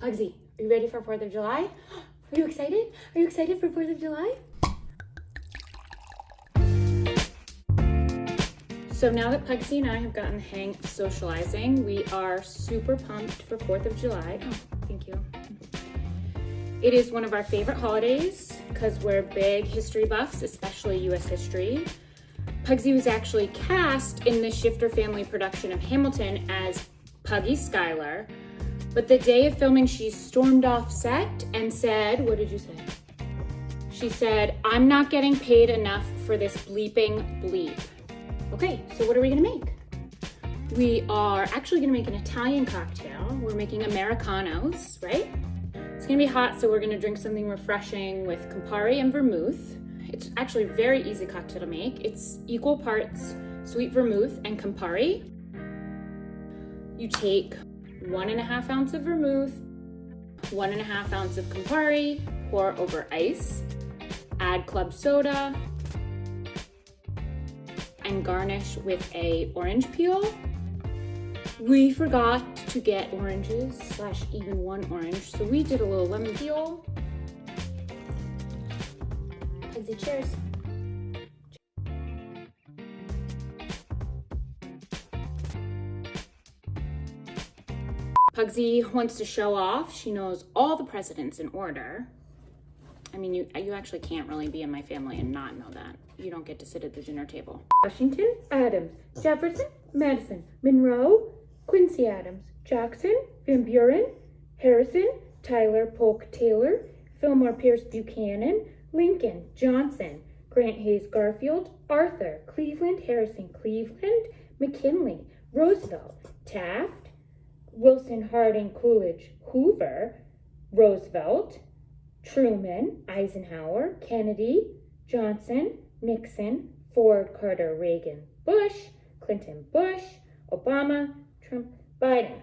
Puggsy, are you ready for 4th of July? Are you excited? Are you excited for 4th of July? So now that Puggsy and I have gotten the hang of socializing, we are super pumped for 4th of July. Oh, thank you. It is one of our favorite holidays because we're big history buffs, especially US history. Puggsy was actually cast in the Schifter family production of Hamilton as Puggy Schuyler, but the day of filming she stormed off set and said, what did you say? She said, "I'm not getting paid enough for this bleeping bleep." Okay, so what are we gonna make? We are actually gonna make an Italian cocktail. We're making Americanos, right? It's gonna be hot, so we're gonna drink something refreshing with Campari and vermouth. It's actually a very easy cocktail to make. It's equal parts sweet vermouth and Campari. You take 1.5 ounce of vermouth, 1.5 ounce of Campari, pour over ice, add club soda, and garnish with a orange peel. We forgot to get oranges / even one orange, so we did a little lemon peel. Puggsy, cheers. Puggsy wants to show off. She knows all the presidents in order. I mean, you actually can't really be in my family and not know that. You don't get to sit at the dinner table. Washington, Adams, Jefferson, Madison, Monroe, Quincy Adams, Jackson, Van Buren, Harrison, Tyler, Polk, Taylor, Fillmore, Pierce, Buchanan, Lincoln, Johnson, Grant, Hayes, Garfield, Arthur, Cleveland, Harrison, Cleveland, McKinley, Roosevelt, Taft, Wilson, Harding, Coolidge, Hoover, Roosevelt, Truman, Eisenhower, Kennedy, Johnson, Nixon, Ford, Carter, Reagan, Bush, Clinton, Bush, Obama, Trump, Biden.